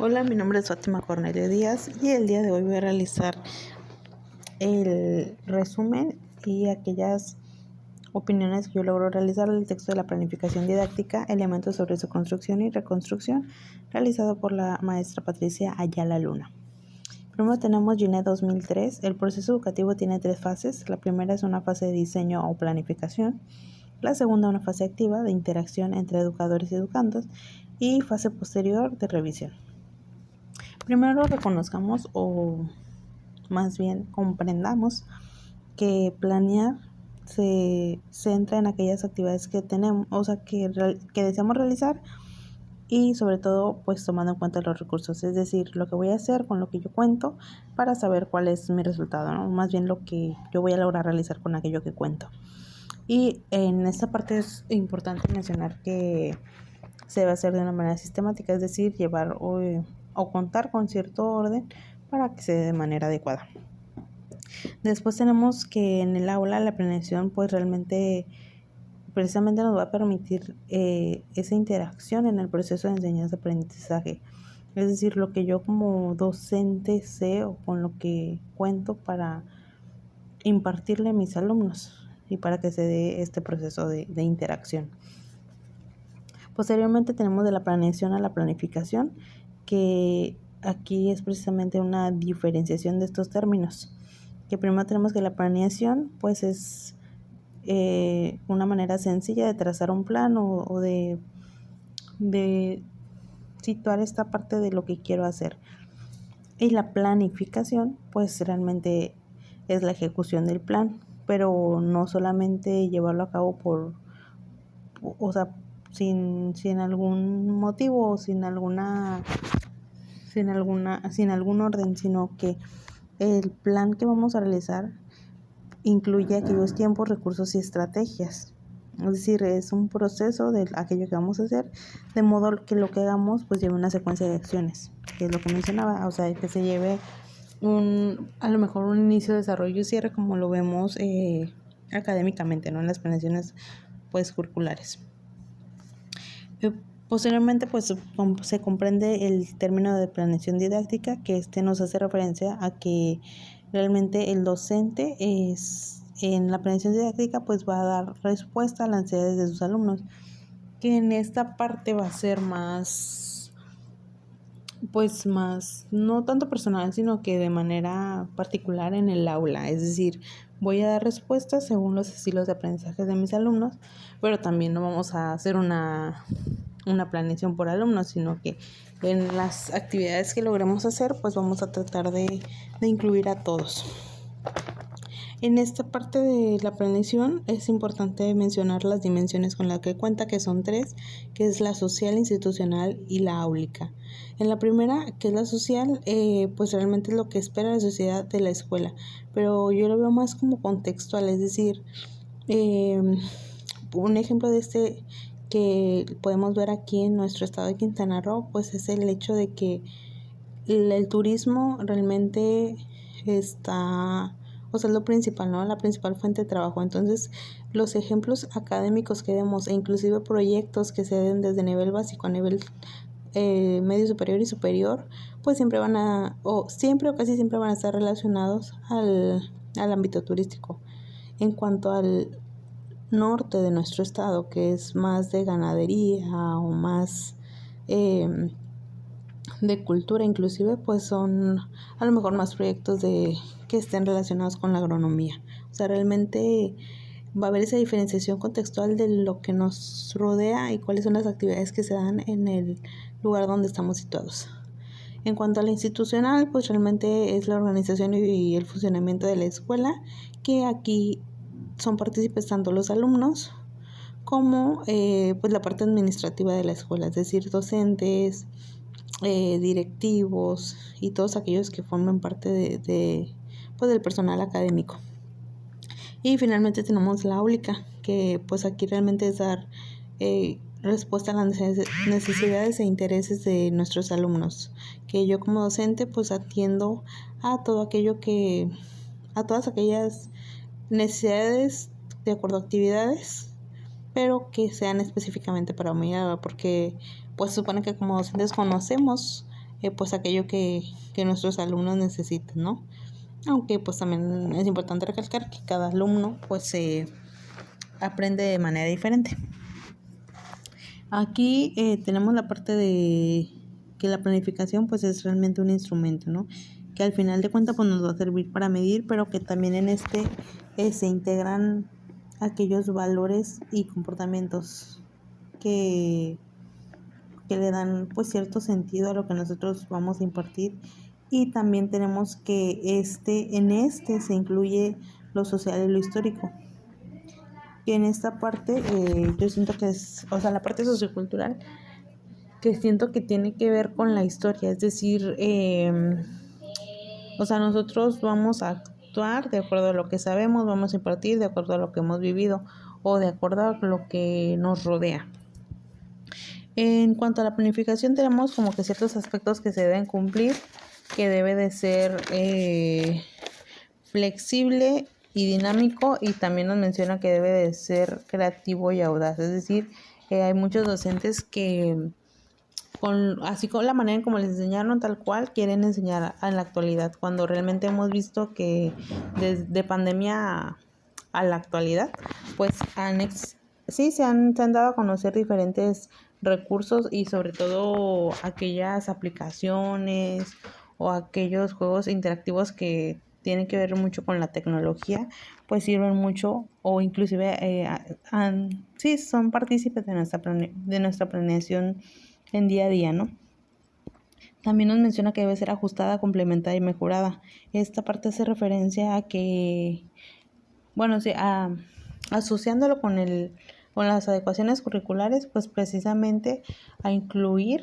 Hola, mi nombre es Fátima Cornelio Díaz y el día de hoy voy a realizar el resumen y aquellas opiniones que yo logro realizar del texto de la planificación didáctica, elementos sobre su construcción y reconstrucción, realizado por la maestra Patricia Ayala Luna. Primero tenemos GINE 2003. El proceso educativo tiene 3 fases. La primera es una fase de diseño o planificación. La segunda, una fase activa de interacción entre educadores y educandos. Y fase posterior de revisión. Primero reconozcamos o más bien comprendamos que planear se centra en aquellas actividades que tenemos, o sea, que deseamos realizar y sobre todo pues tomando en cuenta los recursos, es decir, lo que voy a hacer con lo que yo cuento para saber cuál es mi resultado, ¿no? Más bien lo que yo voy a lograr realizar con aquello que cuento. Y en esta parte es importante mencionar que se debe hacer de una manera sistemática, es decir, llevar o contar con cierto orden para que se dé de manera adecuada. Después tenemos que en el aula la planeación pues realmente precisamente nos va a permitir esa interacción en el proceso de enseñanza-aprendizaje. Es decir, lo que yo como docente sé o con lo que cuento para impartirle a mis alumnos y para que se dé este proceso de interacción. Posteriormente tenemos de la planeación a la planificación, que aquí es precisamente una diferenciación de estos términos. Que primero tenemos que la planeación pues es una manera sencilla de trazar un plan o de situar esta parte de lo que quiero hacer. Y la planificación pues realmente es la ejecución del plan, pero no solamente llevarlo a cabo o sea, sin algún motivo o sin algún orden, sino que el plan que vamos a realizar incluye aquellos tiempos, recursos y estrategias. Es decir, es un proceso de aquello que vamos a hacer, de modo que lo que hagamos pues lleve una secuencia de acciones, que es lo que mencionaba, o sea, que se lleve a lo mejor un inicio, desarrollo y cierre, como lo vemos académicamente, ¿no? En las planeaciones pues curriculares. Posteriormente pues se comprende el término de planeación didáctica, que nos hace referencia a que realmente el docente en la planeación didáctica pues va a dar respuesta a las necesidades de sus alumnos, que en esta parte va a ser más no tanto personal, sino que de manera particular en el aula. Es decir, voy a dar respuestas según los estilos de aprendizaje de mis alumnos, pero también no vamos a hacer una planeación por alumnos, sino que en las actividades que logremos hacer pues vamos a tratar de incluir a todos. En esta parte de la planeación es importante mencionar las dimensiones con las que cuenta, que son 3, que es la social, institucional y la áulica. En la primera, que es la social, pues realmente es lo que espera la sociedad de la escuela, pero yo lo veo más como contextual, es decir, un ejemplo de este que podemos ver aquí en nuestro estado de Quintana Roo, pues es el hecho de que el turismo realmente está, o sea, es lo principal, ¿no? La principal fuente de trabajo. Entonces, los ejemplos académicos que vemos e inclusive proyectos que se den desde nivel básico a nivel medio superior y superior, pues siempre o casi siempre van a estar relacionados al ámbito turístico. En cuanto al norte de nuestro estado, que es más de ganadería o más de cultura inclusive, pues son a lo mejor más proyectos que estén relacionados con la agronomía. O sea, realmente va a haber esa diferenciación contextual de lo que nos rodea y cuáles son las actividades que se dan en el lugar donde estamos situados. En cuanto a la institucional, pues realmente es la organización y el funcionamiento de la escuela, que aquí son partícipes tanto los alumnos como pues la parte administrativa de la escuela, es decir, docentes, directivos y todos aquellos que forman parte pues del personal académico. Y finalmente tenemos la áulica, que pues aquí realmente es dar respuesta a las necesidades e intereses de nuestros alumnos, que yo como docente pues atiendo a todo aquello a todas aquellas necesidades de acuerdo a actividades, pero que sean específicamente para mí, porque pues se supone que como docentes conocemos pues aquello que nuestros alumnos necesitan, ¿no? Aunque pues también es importante recalcar que cada alumno pues se aprende de manera diferente. Aquí tenemos la parte de que la planificación pues es realmente un instrumento, ¿no? Que al final de cuentas pues nos va a servir para medir, pero que también en este se integran aquellos valores y comportamientos que le dan pues cierto sentido a lo que nosotros vamos a impartir, y también tenemos que en este se incluye lo social y lo histórico. Y en esta parte yo siento que es, o sea, la parte sociocultural, que siento que tiene que ver con la historia, es decir, o sea, nosotros vamos a actuar de acuerdo a lo que sabemos, vamos a impartir de acuerdo a lo que hemos vivido o de acuerdo a lo que nos rodea. En cuanto a la planificación, tenemos como que ciertos aspectos que se deben cumplir, que debe de ser flexible y dinámico, y también nos menciona que debe de ser creativo y audaz. Es decir, hay muchos docentes que así con la manera en como les enseñaron tal cual quieren enseñar en la actualidad, cuando realmente hemos visto que desde pandemia a la actualidad pues sí se han dado a conocer diferentes recursos, y sobre todo aquellas aplicaciones o aquellos juegos interactivos que tienen que ver mucho con la tecnología, pues sirven mucho, o inclusive sí son partícipes de nuestra planeación en día a día, ¿no? También nos menciona que debe ser ajustada, complementada y mejorada. Esta parte hace referencia a que, bueno, sí, asociándolo con las adecuaciones curriculares, pues precisamente a incluir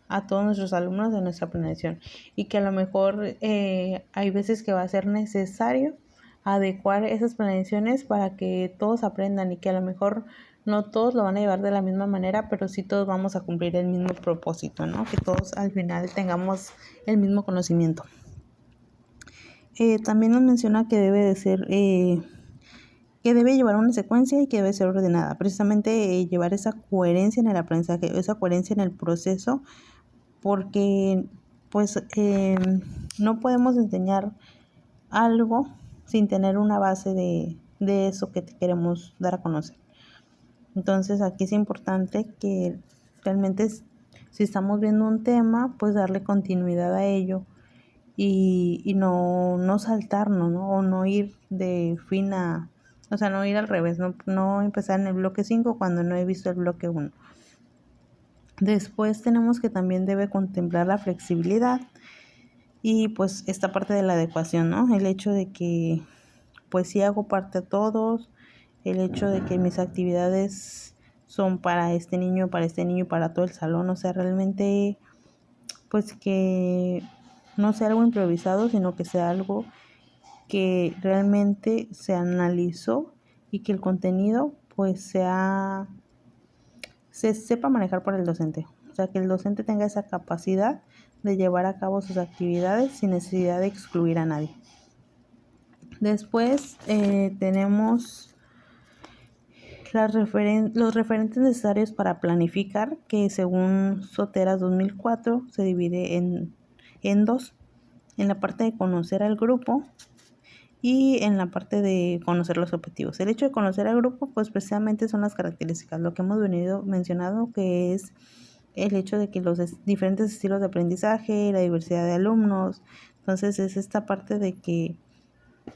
a todos nuestros alumnos en nuestra planeación, y que a lo mejor hay veces que va a ser necesario adecuar esas planeaciones para que todos aprendan, y que a lo mejor no todos lo van a llevar de la misma manera, pero sí todos vamos a cumplir el mismo propósito, ¿no? Que todos al final tengamos el mismo conocimiento. También nos menciona que debe de ser que debe llevar una secuencia y que debe ser ordenada. Precisamente llevar esa coherencia en el aprendizaje, esa coherencia en el proceso, porque pues no podemos enseñar algo sin tener una base de eso que te queremos dar a conocer. Entonces aquí es importante que realmente si estamos viendo un tema, pues darle continuidad a ello, y no saltarnos, ¿no? O no ir de fin a, o sea, no ir al revés, no empezar en el bloque 5 cuando no he visto el bloque 1. Después tenemos que también debe contemplar la flexibilidad y pues esta parte de la adecuación, ¿no? El hecho de que pues sí hago parte a todos, el hecho de que mis actividades son para este niño, y para todo el salón, o sea, realmente pues que no sea algo improvisado, sino que sea algo que realmente se analizó, y que el contenido pues se sepa manejar por el docente. O sea, que el docente tenga esa capacidad de llevar a cabo sus actividades sin necesidad de excluir a nadie. Después tenemos los referentes necesarios para planificar, que según Soteras 2004 se divide en dos: en la parte de conocer al grupo y en la parte de conocer los objetivos. El hecho de conocer al grupo pues precisamente son las características, lo que hemos venido mencionando, que es el hecho de que los diferentes estilos de aprendizaje, la diversidad de alumnos. Entonces es esta parte de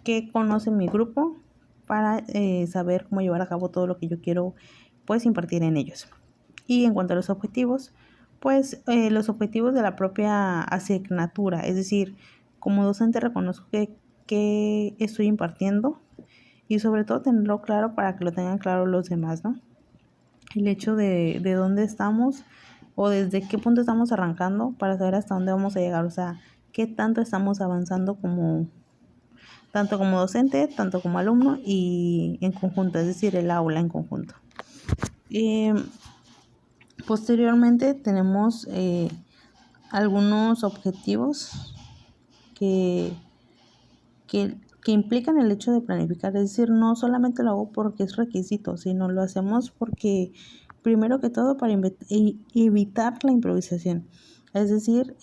que conoce mi grupo para saber cómo llevar a cabo todo lo que yo quiero pues impartir en ellos. Y en cuanto a los objetivos, pues los objetivos de la propia asignatura, es decir, como docente reconozco que estoy impartiendo, y sobre todo tenerlo claro para que lo tengan claro los demás, ¿no? El hecho de dónde estamos o desde qué punto estamos arrancando para saber hasta dónde vamos a llegar, o sea, qué tanto estamos avanzando tanto como docente, tanto como alumno y en conjunto, es decir, el aula en conjunto. Posteriormente tenemos algunos objetivos que implican el hecho de planificar, es decir, no solamente lo hago porque es requisito, sino lo hacemos porque primero que todo para evitar la improvisación. Es decir,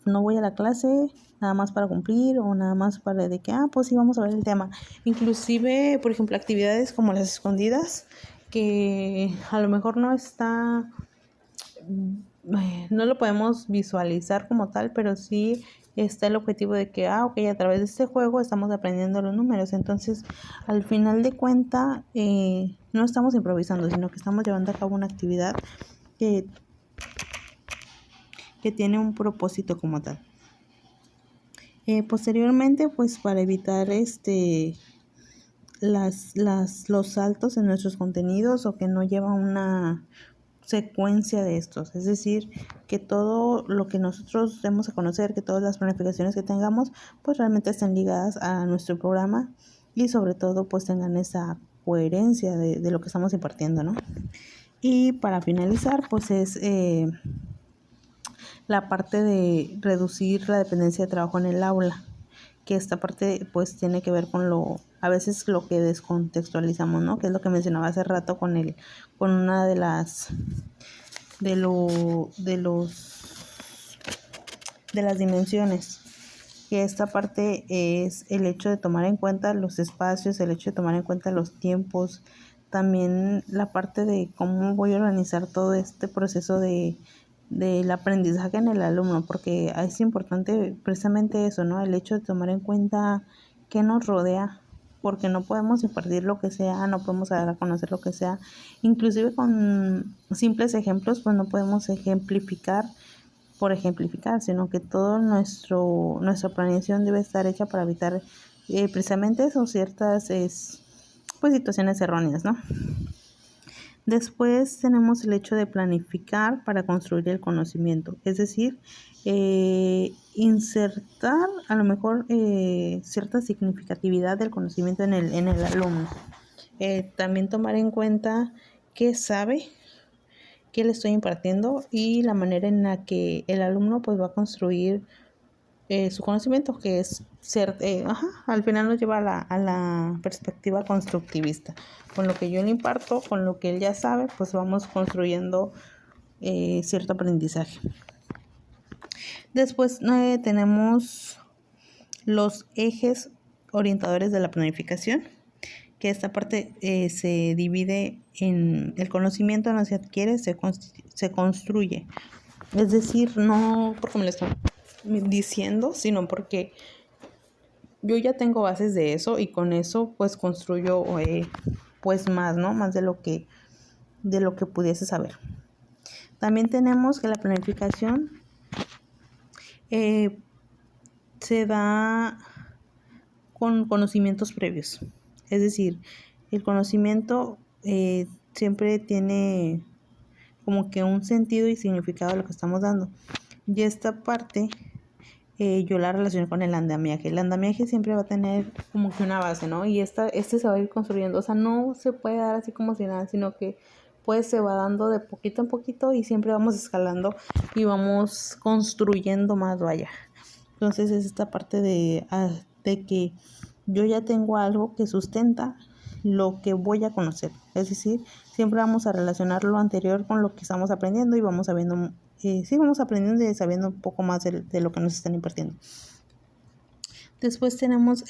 no voy a la clase nada más para cumplir o nada más para de que, pues sí, vamos a ver el tema. Inclusive, por ejemplo, actividades como las escondidas, que a lo mejor no lo podemos visualizar como tal, pero sí está el objetivo de que, ok, a través de este juego estamos aprendiendo los números. Entonces, al final de cuenta, no estamos improvisando, sino que estamos llevando a cabo una actividad que, que tiene un propósito como tal. Posteriormente, pues para evitar los saltos en nuestros contenidos o que no lleva una secuencia de estos, es decir, que todo lo que nosotros demos a conocer, que todas las planificaciones que tengamos, pues realmente estén ligadas a nuestro programa y sobre todo pues tengan esa coherencia de lo que estamos impartiendo, ¿no? Y para finalizar, pues es la parte de reducir la dependencia de trabajo en el aula, que esta parte pues tiene que ver con a veces lo que descontextualizamos, ¿no? Que es lo que mencionaba hace rato con una de las dimensiones, que esta parte es el hecho de tomar en cuenta los espacios, el hecho de tomar en cuenta los tiempos, también la parte de cómo voy a organizar todo este proceso del aprendizaje en el alumno, porque es importante precisamente eso, ¿no? El hecho de tomar en cuenta qué nos rodea, porque no podemos impartir lo que sea, no podemos dar a conocer lo que sea, inclusive con simples ejemplos, pues no podemos ejemplificar por ejemplificar, sino que todo nuestra planeación debe estar hecha para evitar precisamente eso, ciertas pues situaciones erróneas, ¿no? Después tenemos el hecho de planificar para construir el conocimiento, es decir, insertar a lo mejor cierta significatividad del conocimiento en el alumno. También tomar en cuenta qué sabe, qué le estoy impartiendo y la manera en la que el alumno pues va a construir su conocimiento, que es al final nos lleva a la perspectiva constructivista. Con lo que yo le imparto, con lo que él ya sabe, pues vamos construyendo cierto aprendizaje. Después tenemos los ejes orientadores de la planificación, que esta parte se divide en el conocimiento, no se adquiere, se construye. Es decir, no porque me lo están diciendo, sino porque yo ya tengo bases de eso y con eso pues construyo pues más, ¿no? Más de lo que pudiese saber. También tenemos que la planificación se da con conocimientos previos. Es decir, el conocimiento siempre tiene como que un sentido y significado de lo que estamos dando. Y esta parte yo la relaciono con el andamiaje. El andamiaje siempre va a tener como que una base, ¿no? Y se va a ir construyendo. O sea, no se puede dar así como si nada, sino que pues se va dando de poquito en poquito y siempre vamos escalando y vamos construyendo más, vaya. Entonces es esta parte de que yo ya tengo algo que sustenta lo que voy a conocer. Es decir, siempre vamos a relacionar lo anterior con lo que estamos aprendiendo y vamos sabiendo, vamos aprendiendo y sabiendo un poco más de lo que nos están impartiendo. Después tenemos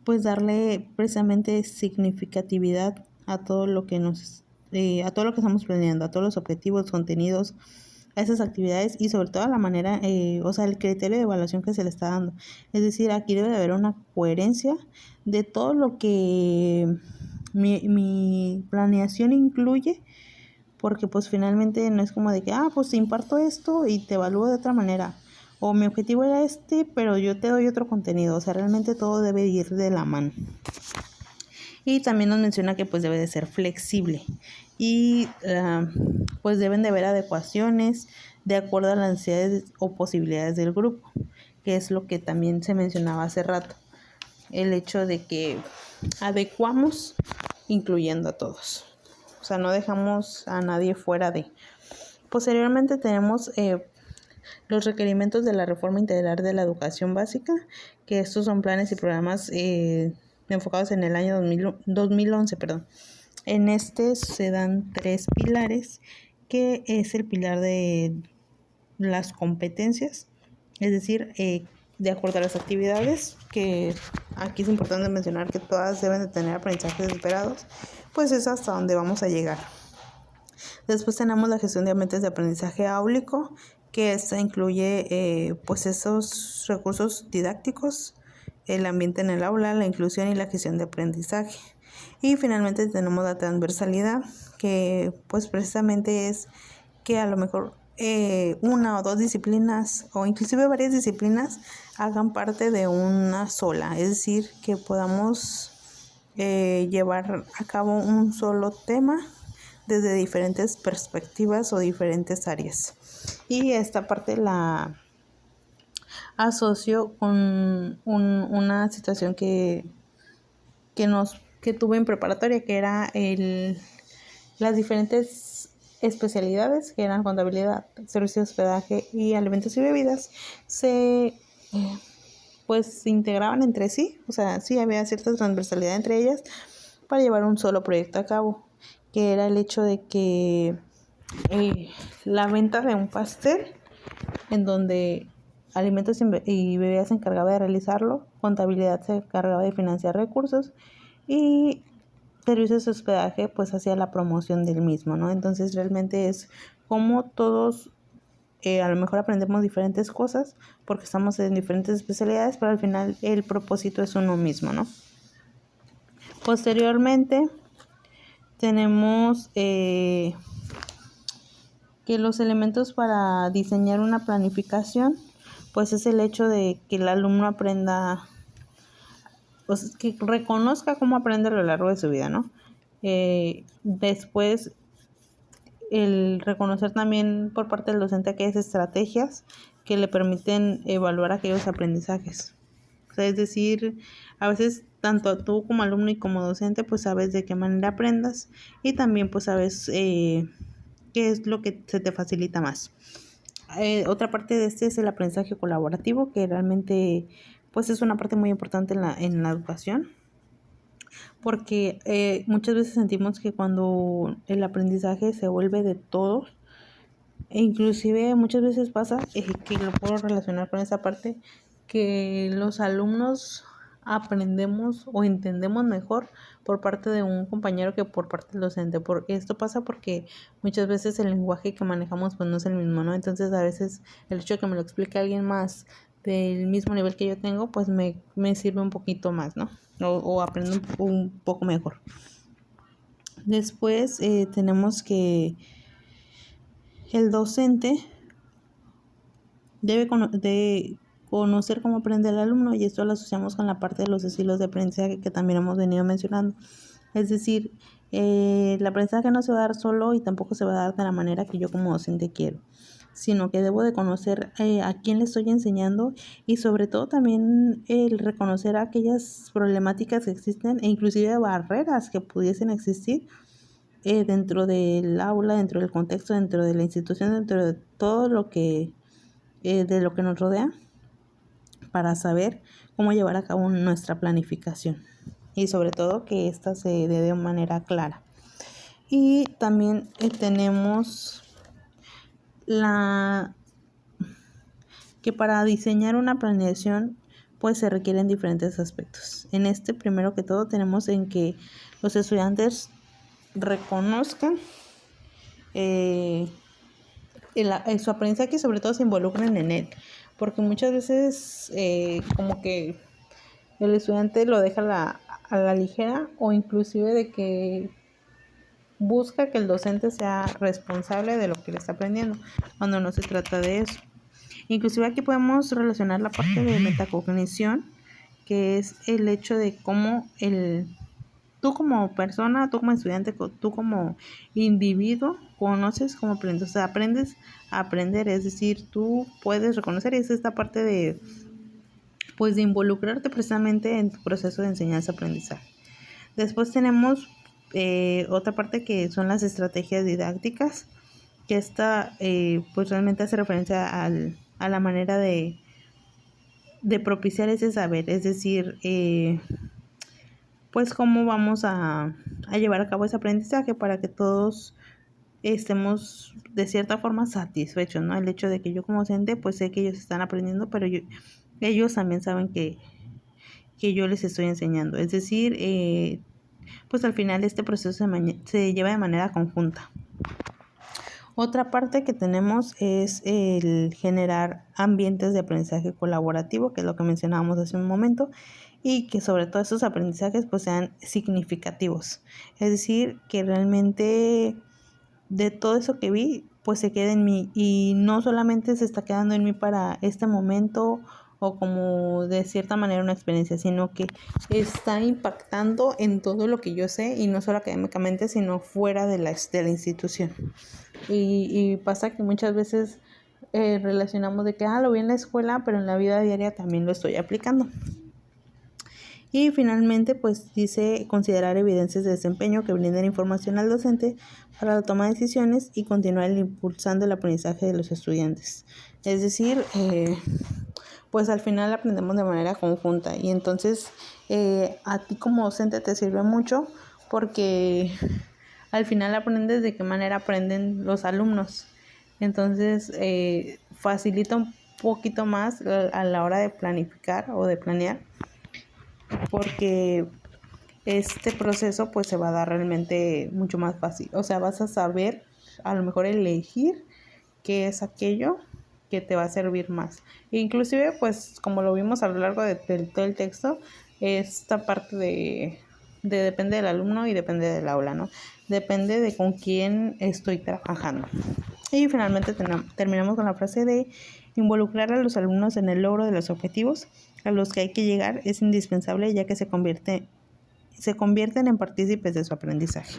pues darle precisamente significatividad a todo lo que a todo lo que estamos planeando, a todos los objetivos, contenidos, a esas actividades y sobre todo a la manera, el criterio de evaluación que se le está dando. Es decir, aquí debe de haber una coherencia de todo lo que mi planeación incluye, porque pues finalmente no es como de que, pues te imparto esto y te evalúo de otra manera, o mi objetivo era pero yo te doy otro contenido. O sea, realmente todo debe ir de la mano. Y también nos menciona que pues debe de ser flexible y pues deben de haber adecuaciones de acuerdo a las necesidades o posibilidades del grupo, que es lo que también se mencionaba hace rato, el hecho de que adecuamos incluyendo a todos, o sea, no dejamos a nadie fuera de. Posteriormente tenemos los requerimientos de la reforma integral de la educación básica, que estos son planes y programas enfocados en el año 2011, En este se dan 3 pilares, que es el pilar de las competencias, es decir, de acuerdo a las actividades, que aquí es importante mencionar que todas deben de tener aprendizajes esperados, pues es hasta donde vamos a llegar. Después tenemos la gestión de ambientes de aprendizaje áulico, que esta incluye pues esos recursos didácticos, el ambiente en el aula, la inclusión y la gestión de aprendizaje. Y finalmente tenemos la transversalidad, que pues precisamente es que a lo mejor una o dos disciplinas o inclusive varias disciplinas hagan parte de una sola, es decir, que podamos llevar a cabo un solo tema desde diferentes perspectivas o diferentes áreas. Y esta parte la asocio con una situación que tuve en preparatoria, que era las diferentes especialidades, que eran contabilidad, servicios de hospedaje y alimentos y bebidas, se integraban entre sí, o sea, sí había cierta transversalidad entre ellas para llevar un solo proyecto a cabo, que era el hecho de que la venta de un pastel, en donde alimentos y bebidas se encargaba de realizarlo, contabilidad se encargaba de financiar recursos y servicios de hospedaje pues hacía la promoción del mismo, ¿no? Entonces realmente es como todos a lo mejor aprendemos diferentes cosas porque estamos en diferentes especialidades, pero al final el propósito es uno mismo, ¿no? Posteriormente tenemos que los elementos para diseñar una planificación pues es el hecho de que el alumno aprenda, pues, que reconozca cómo aprende a lo largo de su vida, ¿no? Después el reconocer también por parte del docente aquellas estrategias que le permiten evaluar aquellos aprendizajes. O sea, es decir, a veces tanto tú como alumno y como docente pues sabes de qué manera aprendas y también pues sabes qué es lo que se te facilita más. Otra parte de este es el aprendizaje colaborativo, que realmente pues es una parte muy importante en la educación, porque muchas veces sentimos que cuando el aprendizaje se vuelve de todos, e inclusive muchas veces pasa, que lo puedo relacionar con esa parte, que los alumnos aprendemos o entendemos mejor por parte de un compañero que por parte del docente. Esto pasa porque muchas veces el lenguaje que manejamos pues no es el mismo, ¿no? Entonces a veces el hecho de que me lo explique alguien más del mismo nivel que yo tengo pues me sirve un poquito más, ¿no? O aprendo un poco mejor. Después tenemos que el docente debe conocer cómo aprende el alumno, y esto lo asociamos con la parte de los estilos de aprendizaje que también hemos venido mencionando. Es decir, el aprendizaje no se va a dar solo y tampoco se va a dar de la manera que yo como docente quiero, sino que debo de conocer a quién le estoy enseñando y sobre todo también el reconocer aquellas problemáticas que existen e inclusive barreras que pudiesen existir dentro del aula, dentro del contexto, dentro de la institución, dentro de todo lo que de lo que nos rodea, para saber cómo llevar a cabo nuestra planificación y sobre todo que ésta se dé de manera clara. Y también tenemos que para diseñar una planeación pues se requieren diferentes aspectos. En este, primero que todo, tenemos en que los estudiantes reconozcan su aprendizaje y sobre todo se involucren en él, porque muchas veces como que el estudiante lo deja a la ligera, o inclusive de que busca que el docente sea responsable de lo que le está aprendiendo, cuando no se trata de eso. Inclusive aquí podemos relacionar la parte de metacognición, que es el hecho de cómo tú como persona, tú como estudiante, tú como individuo, conoces cómo aprendes. O sea, aprendes a aprender, es decir, tú puedes reconocer, y es esta parte de involucrarte precisamente en tu proceso de enseñanza-aprendizaje. Después tenemos otra parte que son las estrategias didácticas, que esta pues realmente hace referencia a la manera de propiciar ese saber, es decir, pues cómo vamos a llevar a cabo ese aprendizaje para que todos estemos de cierta forma satisfechos, ¿no? El hecho de que yo como docente pues sé que ellos están aprendiendo, pero ellos también saben que yo les estoy enseñando. Es decir, pues al final este proceso se lleva de manera conjunta. Otra parte que tenemos es el generar ambientes de aprendizaje colaborativo, que es lo que mencionábamos hace un momento, y que sobre todo esos aprendizajes pues sean significativos. Es decir, que realmente de todo eso que vi pues se quede en mí y no solamente se está quedando en mí para este momento o como de cierta manera una experiencia, sino que está impactando en todo lo que yo sé y no solo académicamente, sino fuera de la institución. Y pasa que muchas veces relacionamos de que lo vi en la escuela, pero en la vida diaria también lo estoy aplicando. Y finalmente, pues dice considerar evidencias de desempeño que brinden información al docente para la toma de decisiones y continuar impulsando el aprendizaje de los estudiantes. Es decir, pues al final aprendemos de manera conjunta y entonces a ti como docente te sirve mucho porque al final aprendes de qué manera aprenden los alumnos. Entonces facilita un poquito más a la hora de planificar o de planear, porque este proceso pues se va a dar realmente mucho más fácil. O sea, vas a saber a lo mejor elegir qué es aquello que te va a servir más. Inclusive pues como lo vimos a lo largo de todo el texto, esta parte de depende del alumno y depende del aula, ¿no? Depende de con quién estoy trabajando. Y finalmente terminamos con la frase de involucrar a los alumnos en el logro de los objetivos a los que hay que llegar es indispensable ya que se convierten en partícipes de su aprendizaje.